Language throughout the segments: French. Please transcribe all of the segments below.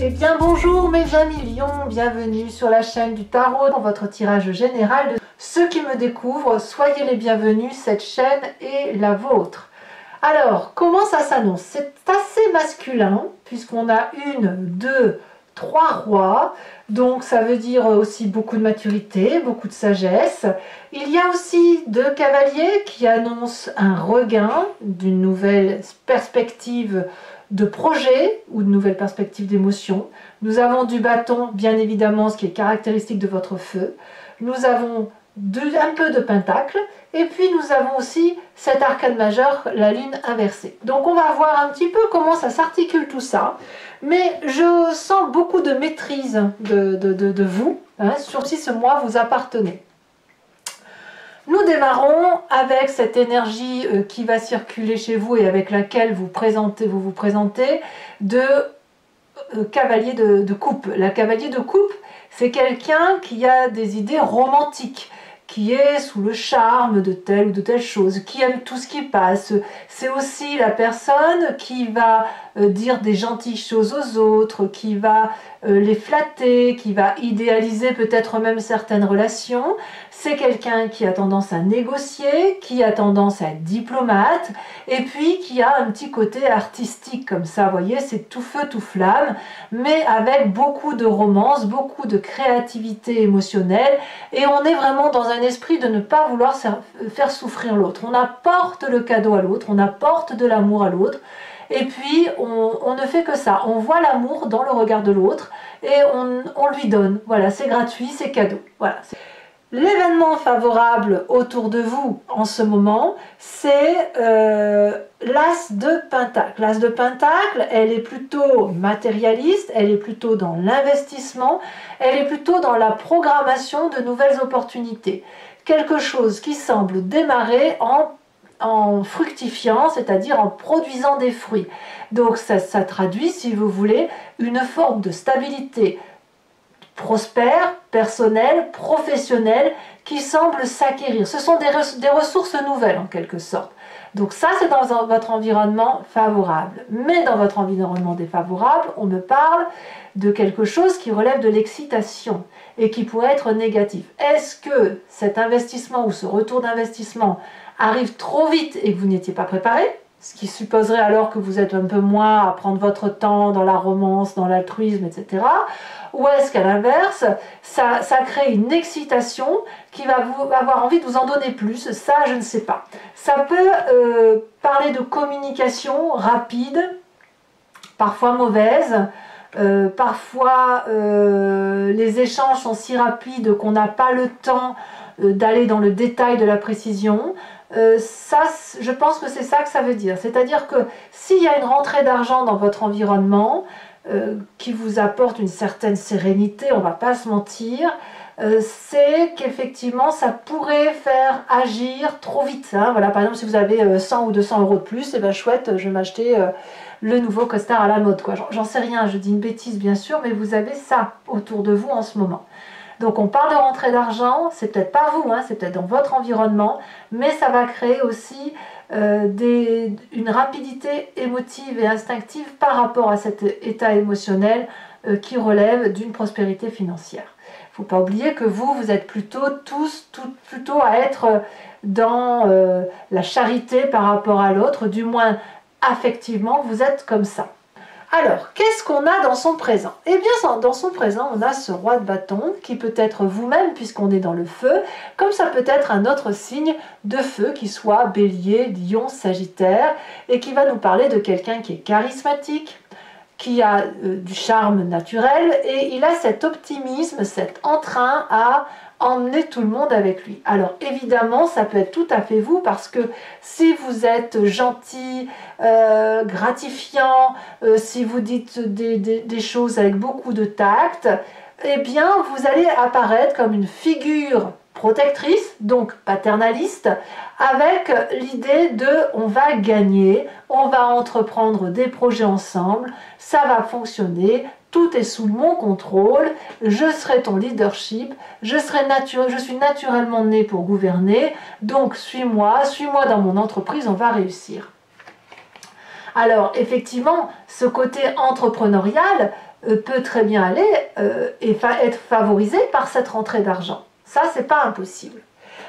Eh bien bonjour mes amis lions, bienvenue sur la chaîne du tarot pour votre tirage général. Ceux qui me découvrent, soyez les bienvenus, cette chaîne est la vôtre. Alors, comment ça s'annonce? C'est assez masculin, puisqu'on a une, deux, trois rois, donc ça veut dire aussi beaucoup de maturité, beaucoup de sagesse. Il y a aussi deux cavaliers qui annoncent un regain d'une nouvelle perspective de projet ou de nouvelles perspectives d'émotion. Nous avons du bâton, bien évidemment, ce qui est caractéristique de votre feu. Nous avons un peu de pentacle, et puis nous avons aussi cet arcane majeur, la lune inversée. Donc on va voir un petit peu comment ça s'articule tout ça, mais je sens beaucoup de maîtrise de vous, hein, surtout si ce mois vous appartenez. Nous démarrons avec cette énergie qui va circuler chez vous et avec laquelle vous vous présentez de cavalier de coupe. La cavalier de coupe, c'est quelqu'un qui a des idées romantiques, qui est sous le charme de telle ou de telle chose, qui aime tout ce qui passe. C'est aussi la personne qui va dire des gentilles choses aux autres, qui va les flatter, qui va idéaliser peut-être même certaines relations. C'est quelqu'un qui a tendance à négocier, qui a tendance à être diplomate, et puis qui a un petit côté artistique comme ça, vous voyez, c'est tout feu, tout flamme, mais avec beaucoup de romance, beaucoup de créativité émotionnelle, et on est vraiment dans un esprit de ne pas vouloir faire souffrir l'autre. On apporte le cadeau à l'autre, on apporte de l'amour à l'autre, et puis on ne fait que ça. On voit l'amour dans le regard de l'autre et on lui donne. Voilà, c'est gratuit, c'est cadeau. Voilà. L'événement favorable autour de vous en ce moment, c'est l'As de Pentacle. L'As de Pentacle, elle est plutôt matérialiste, elle est plutôt dans l'investissement, elle est plutôt dans la programmation de nouvelles opportunités. Quelque chose qui semble démarrer en fructifiant, c'est-à-dire en produisant des fruits. Donc ça traduit, si vous voulez, une forme de stabilité prospère, personnelle, professionnelle, qui semble s'acquérir. Ce sont des ressources nouvelles en quelque sorte. Donc ça, c'est dans votre environnement favorable. Mais dans votre environnement défavorable, on me parle de quelque chose qui relève de l'excitation et qui pourrait être négatif. Est-ce que cet investissement ou ce retour d'investissement arrive trop vite et que vous n'étiez pas préparé? Ce qui supposerait alors que vous êtes un peu moins à prendre votre temps dans la romance, dans l'altruisme, etc. Ou est-ce qu'à l'inverse, ça crée une excitation qui va vous avoir envie de vous en donner plus? Ça, je ne sais pas. Ça peut parler de communication rapide, parfois mauvaise, parfois les échanges sont si rapides qu'on n'a pas le temps d'aller dans le détail de la précision. Ça, je pense que c'est ça que ça veut dire. C'est-à-dire que s'il y a une rentrée d'argent dans votre environnement qui vous apporte une certaine sérénité, on ne va pas se mentir, c'est qu'effectivement ça pourrait faire agir trop vite. Hein. Voilà, par exemple, si vous avez 100 ou 200 euros de plus, et ben chouette, je vais m'acheter le nouveau costard à la mode. J'en sais rien, je dis une bêtise bien sûr, mais vous avez ça autour de vous en ce moment. Donc on parle de rentrée d'argent, c'est peut-être pas vous, hein, c'est peut-être dans votre environnement, mais ça va créer aussi une rapidité émotive et instinctive par rapport à cet état émotionnel qui relève d'une prospérité financière. Il ne faut pas oublier que vous êtes plutôt à être dans la charité par rapport à l'autre, du moins affectivement, vous êtes comme ça. Alors, qu'est-ce qu'on a dans son présent? Eh bien, dans son présent, on a ce roi de bâton qui peut être vous-même puisqu'on est dans le feu, comme ça peut être un autre signe de feu qui soit bélier, lion, sagittaire, et qui va nous parler de quelqu'un qui est charismatique, qui a du charme naturel, et il a cet optimisme, cet entrain à emmener tout le monde avec lui. Alors évidemment, ça peut être tout à fait vous, parce que si vous êtes gentil, gratifiant, si vous dites des choses avec beaucoup de tact, eh bien vous allez apparaître comme une figure protectrice, donc paternaliste, avec l'idée de on va gagner, on va entreprendre des projets ensemble, ça va fonctionner, tout est sous mon contrôle, je serai ton leadership, je suis naturellement né pour gouverner, donc suis-moi dans mon entreprise, on va réussir. Alors effectivement, ce côté entrepreneurial peut très bien aller et être favorisé par cette rentrée d'argent. Ça, c'est pas impossible.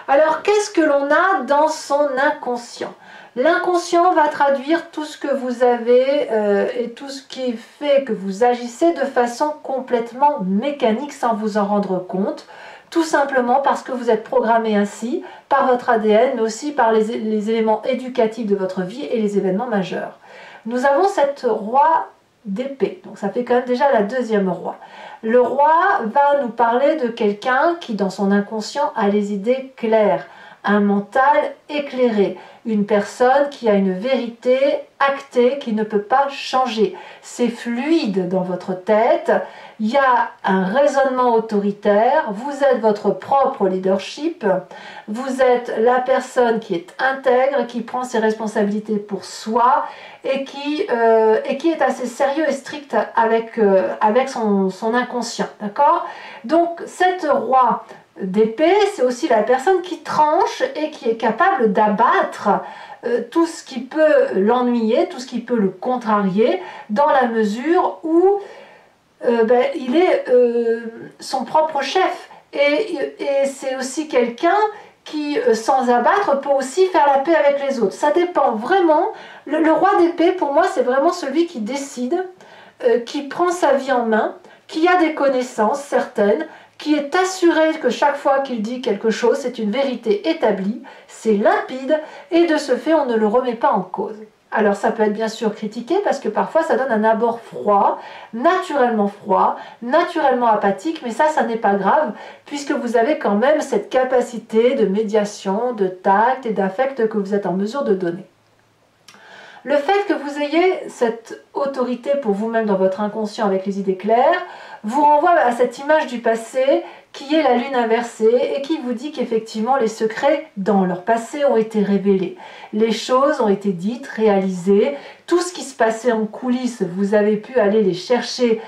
Alors, qu'est-ce que l'on a dans son inconscient? L'inconscient va traduire tout ce que vous avez et tout ce qui fait que vous agissez de façon complètement mécanique sans vous en rendre compte, tout simplement parce que vous êtes programmé ainsi par votre ADN, mais aussi par les éléments éducatifs de votre vie et les événements majeurs. Nous avons cette roi d'épée, donc ça fait quand même déjà la deuxième roi. Le roi va nous parler de quelqu'un qui, dans son inconscient, a les idées claires, un mental éclairé, une personne qui a une vérité actée qui ne peut pas changer. C'est fluide dans votre tête, il y a un raisonnement autoritaire, vous êtes votre propre leadership, vous êtes la personne qui est intègre, qui prend ses responsabilités pour soi et qui est assez sérieux et strict avec son inconscient. D'accord? Donc, cette roi d'épée, c'est aussi la personne qui tranche et qui est capable d'abattre tout ce qui peut l'ennuyer, tout ce qui peut le contrarier, dans la mesure où il est son propre chef. Et c'est aussi quelqu'un qui, sans abattre, peut aussi faire la paix avec les autres. Ça dépend vraiment. Le roi d'épée, pour moi, c'est vraiment celui qui décide, qui prend sa vie en main, qui a des connaissances certaines, qui est assuré que chaque fois qu'il dit quelque chose, c'est une vérité établie, c'est limpide, et de ce fait, on ne le remet pas en cause. Alors ça peut être bien sûr critiqué, parce que parfois ça donne un abord froid, naturellement apathique, mais ça n'est pas grave, puisque vous avez quand même cette capacité de médiation, de tact et d'affect que vous êtes en mesure de donner. Le fait que vous ayez cette autorité pour vous-même dans votre inconscient avec les idées claires, vous renvoie à cette image du passé qui est la lune inversée et qui vous dit qu'effectivement les secrets dans leur passé ont été révélés. Les choses ont été dites, réalisées, tout ce qui se passait en coulisses, vous avez pu aller les chercher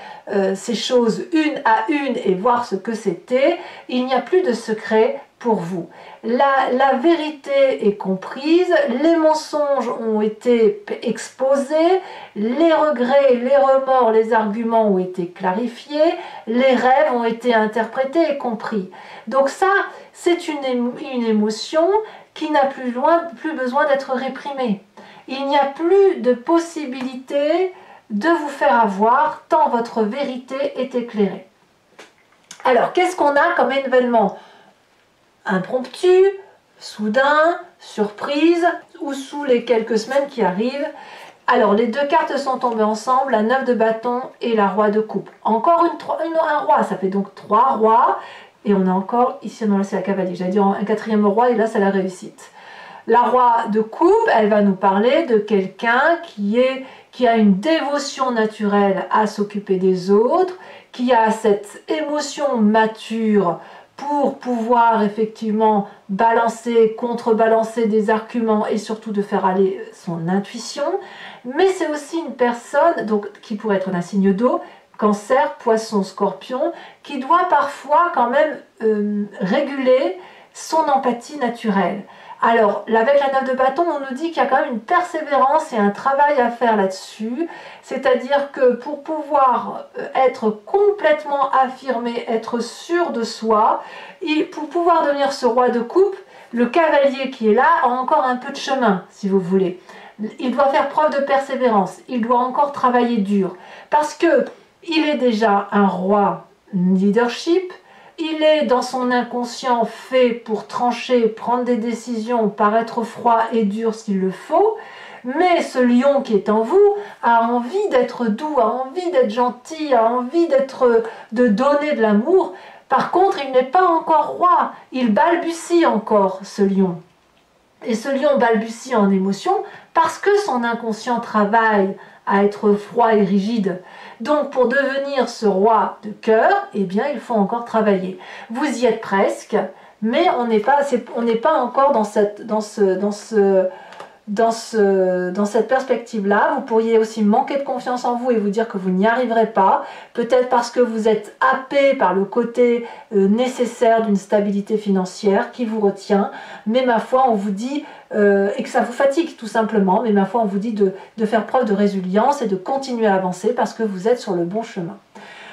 ces choses une à une et voir ce que c'était. Il n'y a plus de secret pour vous. La vérité est comprise, les mensonges ont été exposés, les regrets, les remords, les arguments ont été clarifiés, les rêves ont été interprétés et compris. Donc ça, c'est une émotion qui n'a plus besoin d'être réprimée. Il n'y a plus de possibilité de vous faire avoir tant votre vérité est éclairée. Alors, qu'est-ce qu'on a comme événement impromptu, soudain, surprise, ou sous les quelques semaines qui arrivent? Alors, les deux cartes sont tombées ensemble, la 9 de bâton et la roi de coupe. Encore un roi, ça fait donc 3 rois, et on a encore, ici non, là c'est la cavalier, j'allais dire un 4e roi, et là c'est la réussite. La roi de coupe, elle va nous parler de quelqu'un qui a une dévotion naturelle à s'occuper des autres, qui a cette émotion mature pour pouvoir effectivement balancer, contrebalancer des arguments et surtout de faire aller son intuition. Mais c'est aussi une personne donc, qui pourrait être d'un signe d'eau, Cancer, Poisson, Scorpion, qui doit parfois quand même réguler son empathie naturelle. Alors, avec la 9 de bâton, on nous dit qu'il y a quand même une persévérance et un travail à faire là-dessus. C'est-à-dire que pour pouvoir être complètement affirmé, être sûr de soi, et pour pouvoir devenir ce roi de coupe, le cavalier qui est là a encore un peu de chemin, si vous voulez. Il doit faire preuve de persévérance, il doit encore travailler dur. Parce que il est déjà un roi leadership, il est dans son inconscient fait pour trancher, prendre des décisions, paraître froid et dur s'il le faut, mais ce lion qui est en vous a envie d'être doux, a envie d'être gentil, a envie de donner de l'amour. Par contre, il n'est pas encore roi, il balbutie encore, ce lion. Et ce lion balbutie en émotion parce que son inconscient travaille à être froid et rigide. Donc pour devenir ce roi de cœur, eh bien il faut encore travailler. Vous y êtes presque, mais on n'est pas encore dans ce dans cette perspective-là. Vous pourriez aussi manquer de confiance en vous et vous dire que vous n'y arriverez pas, peut-être parce que vous êtes happé par le côté nécessaire d'une stabilité financière qui vous retient, mais ma foi on vous dit, et que ça vous fatigue tout simplement, mais ma foi on vous dit de faire preuve de résilience et de continuer à avancer parce que vous êtes sur le bon chemin.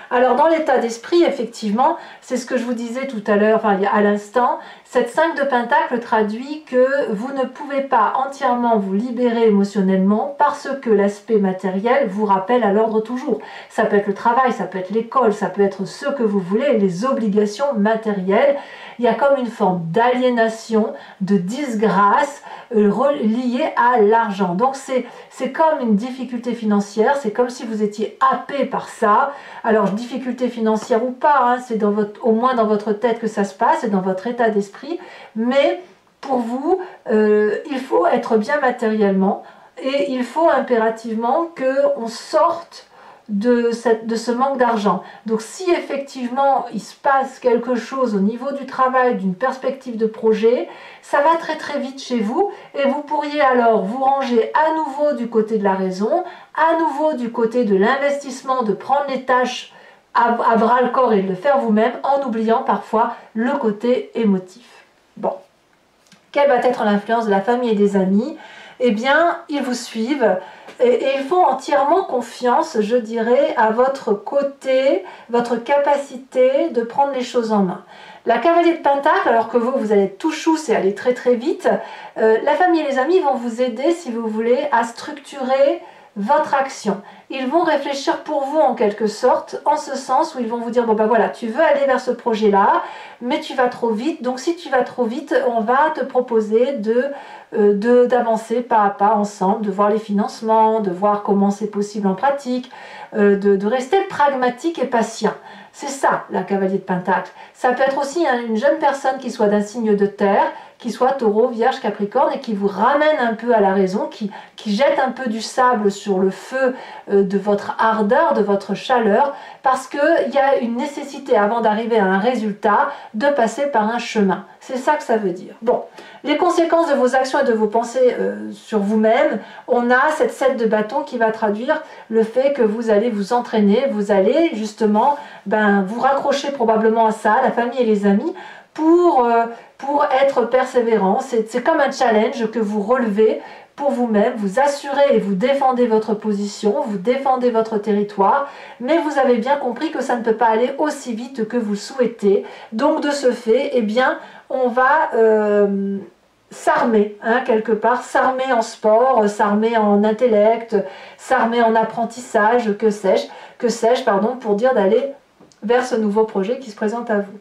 Alors dans l'état d'esprit, effectivement, c'est ce que je vous disais tout à l'heure, enfin à l'instant, cette 5 de Pentacle traduit que vous ne pouvez pas entièrement vous libérer émotionnellement parce que l'aspect matériel vous rappelle à l'ordre toujours. Ça peut être le travail, ça peut être l'école, ça peut être ce que vous voulez, les obligations matérielles. Il y a comme une forme d'aliénation, de disgrâce liée à l'argent. Donc c'est comme une difficulté financière, c'est comme si vous étiez happé par ça. Alors difficulté financière ou pas, hein, c'est au moins dans votre tête que ça se passe et dans votre état d'esprit, mais pour vous, il faut être bien matériellement et il faut impérativement qu'on sorte de ce manque d'argent. Donc si effectivement il se passe quelque chose au niveau du travail, d'une perspective de projet, ça va très très vite chez vous et vous pourriez alors vous ranger à nouveau du côté de la raison, à nouveau du côté de l'investissement, de prendre les tâches à bras le corps et de le faire vous-même en oubliant parfois le côté émotif. Bon, quelle va être l'influence de la famille et des amis? Eh bien, ils vous suivent et ils font entièrement confiance, je dirais, à votre côté, votre capacité de prendre les choses en main. La cavalier de Pentacle, alors que vous allez être tout chousse et aller très très vite, la famille et les amis vont vous aider, si vous voulez, à structurer votre action. Ils vont réfléchir pour vous en quelque sorte, en ce sens où ils vont vous dire, bon ben voilà, tu veux aller vers ce projet-là, mais tu vas trop vite, donc si tu vas trop vite, on va te proposer d'avancer pas à pas ensemble, de voir les financements, de voir comment c'est possible en pratique, de rester pragmatique et patient. C'est ça, la cavalier de Pentacle. Ça peut être aussi une jeune personne qui soit d'un signe de terre, qui soit taureau, vierge, capricorne, et qui vous ramène un peu à la raison, qui jette un peu du sable sur le feu de votre ardeur, de votre chaleur, parce qu'il y a une nécessité, avant d'arriver à un résultat, de passer par un chemin. C'est ça que ça veut dire. Bon, les conséquences de vos actions et de vos pensées sur vous-même, on a cette 7 de bâton qui va traduire le fait que vous allez vous entraîner, vous allez justement vous raccrocher probablement à ça, la famille et les amis, pour être persévérant. C'est comme un challenge que vous relevez pour vous-même, vous assurez et vous défendez votre position, vous défendez votre territoire, mais vous avez bien compris que ça ne peut pas aller aussi vite que vous souhaitez. Donc de ce fait, eh bien, on va s'armer, hein, quelque part, s'armer en sport, s'armer en intellect, s'armer en apprentissage, que sais-je, pardon, pour dire d'aller vers ce nouveau projet qui se présente à vous.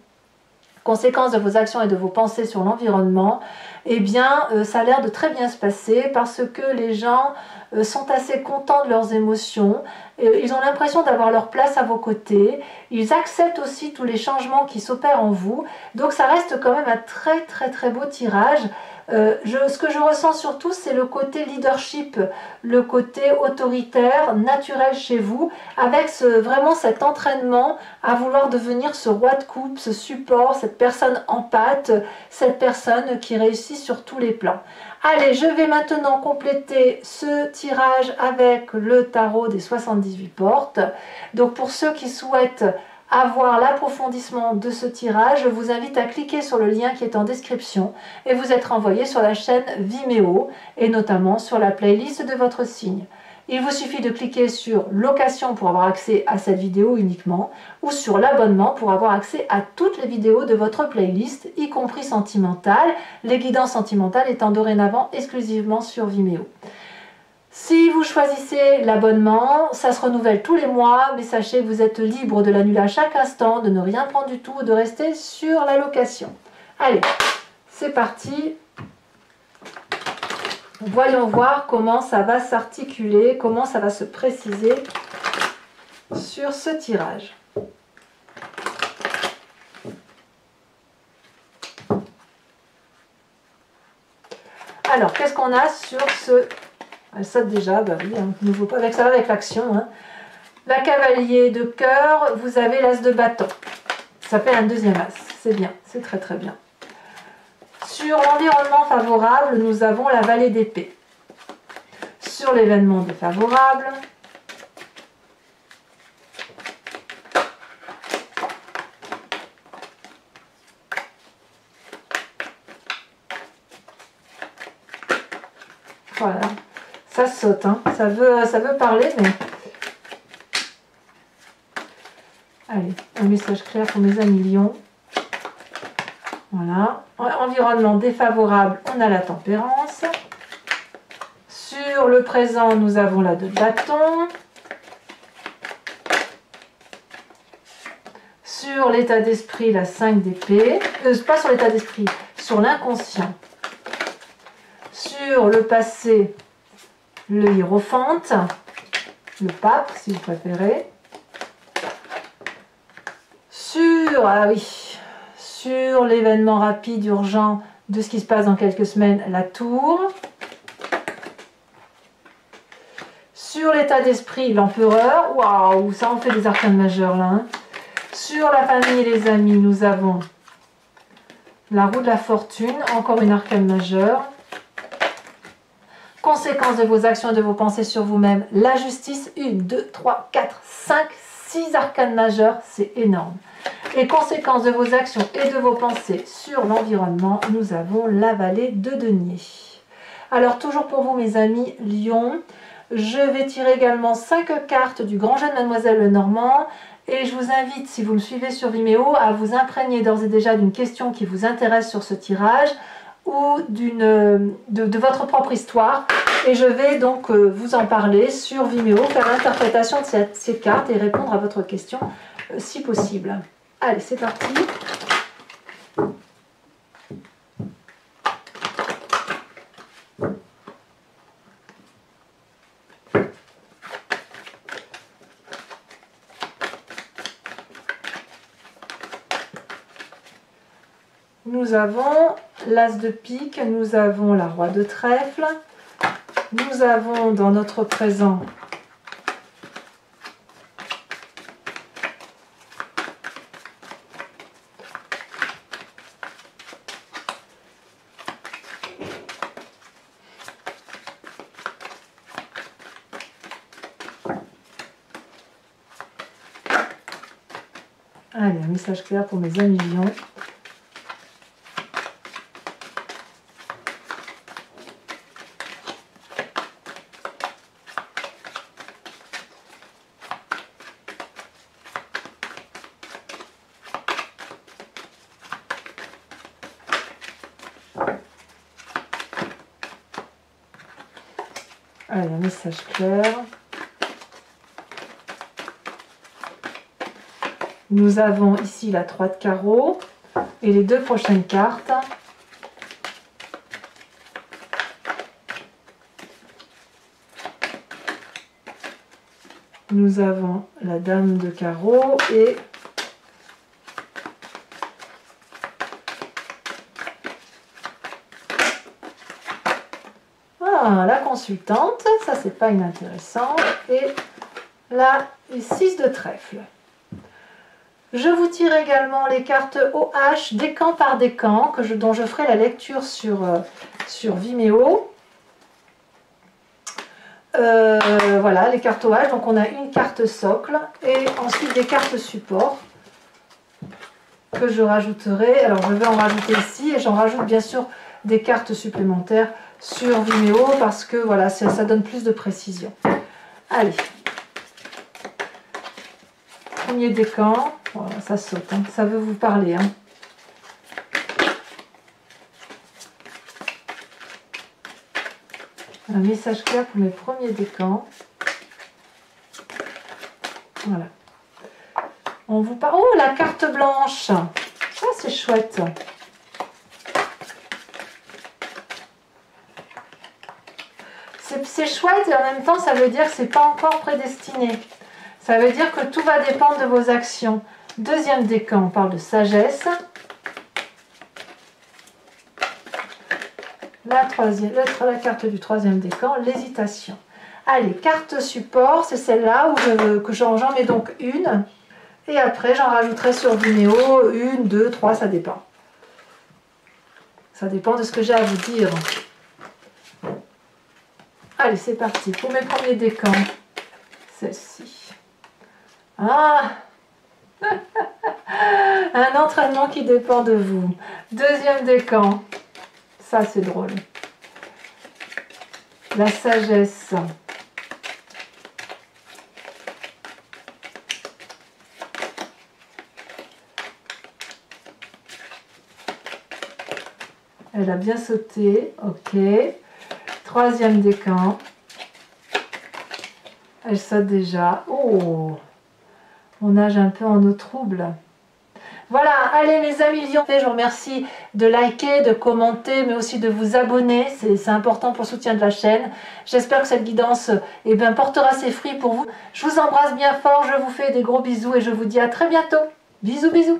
Conséquence de vos actions et de vos pensées sur l'environnement, eh bien, ça a l'air de très bien se passer parce que les gens sont assez contents de leurs émotions, ils ont l'impression d'avoir leur place à vos côtés, ils acceptent aussi tous les changements qui s'opèrent en vous, donc ça reste quand même un très très très beau tirage. Ce que je ressens surtout, c'est le côté leadership, le côté autoritaire, naturel chez vous, avec vraiment cet entraînement à vouloir devenir ce roi de coupe, ce support, cette personne empathe, cette personne qui réussit sur tous les plans. Allez, je vais maintenant compléter ce tirage avec le tarot des 78 portes. Donc pour ceux qui souhaitent avoir l'approfondissement de ce tirage, je vous invite à cliquer sur le lien qui est en description et vous être envoyé sur la chaîne Vimeo et notamment sur la playlist de votre signe. Il vous suffit de cliquer sur location pour avoir accès à cette vidéo uniquement ou sur l'abonnement pour avoir accès à toutes les vidéos de votre playlist, y compris sentimentales, les guidances sentimentales étant dorénavant exclusivement sur Vimeo. Si vous choisissez l'abonnement, ça se renouvelle tous les mois, mais sachez que vous êtes libre de l'annuler à chaque instant, de ne rien prendre du tout, de rester sur la location. Allez, c'est parti. Voyons voir comment ça va s'articuler, comment ça va se préciser sur ce tirage. Alors, qu'est-ce qu'on a sur ce... Elle saute déjà, bah oui, hein, nouveau, ça va avec l'action. Hein. La cavalier de cœur, vous avez l'as de bâton. Ça fait un deuxième as, c'est bien, c'est très très bien. Sur l'environnement favorable, nous avons la vallée d'épée. sur l'événement défavorable. Voilà, ça saute, hein. Ça veut parler, mais... Allez, un message clair pour mes amis lions. Voilà. Environnement défavorable, on a la tempérance. Sur le présent, nous avons la 2 de bâton. Sur l'état d'esprit, la 5 d'épée. Pas sur l'état d'esprit, sur l'inconscient. Sur le passé, le hiérophante. Le pape, si vous préférez. Ah oui, sur l'événement rapide, urgent de ce qui se passe dans quelques semaines, la tour. Sur l'état d'esprit, l'empereur. Waouh, ça en fait des arcanes majeures là. Hein. Sur la famille et les amis, nous avons la roue de la fortune, encore une arcane majeure. Conséquences de vos actions et de vos pensées sur vous-même, la justice, 1, 2, 3, 4, 5, 6 arcanes majeures, c'est énorme. Et conséquences de vos actions et de vos pensées sur l'environnement, nous avons la vallée de denier. Alors toujours pour vous mes amis Lion, je vais tirer également 5 cartes du grand jeu de Mademoiselle Lenormand. Et je vous invite, si vous me suivez sur Vimeo, à vous imprégner d'ores et déjà d'une question qui vous intéresse sur ce tirage ou de votre propre histoire. Et je vais donc vous en parler sur Vimeo, faire l'interprétation de ces cartes et répondre à votre question si possible. Allez, c'est parti. Nous avons l'as de pique, nous avons la roi de trèfle, nous avons dans notre présent allez, un message clair pour mes amis lions. Allez, un message clair. Nous avons ici la 3 de carreau et les 2 prochaines cartes. Nous avons la dame de carreau et la consultante, ça c'est pas inintéressant, et la 6 de trèfle. Je vous tire également les cartes OH, décan par décan, dont je ferai la lecture sur Vimeo. Voilà, les cartes OH, donc on a une carte socle, et ensuite des cartes support, que je rajouterai. Alors je vais en rajouter ici, et j'en rajoute bien sûr des cartes supplémentaires sur Vimeo parce que voilà, ça donne plus de précision. Allez, premier décan, voilà, ça saute, hein, ça veut vous parler. Hein. Un message clair pour mes premiers décans. Voilà. On vous parle. Oh, la carte blanche. Ça, c'est chouette. C'est chouette et en même temps ça veut dire que c'est pas encore prédestiné. Ça veut dire que tout va dépendre de vos actions. Deuxième décan, on parle de sagesse. La carte du troisième décan, l'hésitation. Allez, carte support, c'est celle-là que j'en mets donc une. Et après j'en rajouterai sur Vimeo, 1, 2, 3, ça dépend. Ça dépend de ce que j'ai à vous dire. Allez, c'est parti pour mes premiers décans. Celle-ci. Ah un entraînement qui dépend de vous. Deuxième décan. Ça, c'est drôle. La sagesse. Elle a bien sauté. Ok. Troisième décan. Elle saute déjà. Oh, on nage un peu en eau trouble. Voilà, allez mes amis lions, je vous remercie de liker, de commenter, mais aussi de vous abonner. C'est important pour le soutien de la chaîne. J'espère que cette guidance portera ses fruits pour vous. Je vous embrasse bien fort, je vous fais des gros bisous et je vous dis à très bientôt. Bisous, bisous.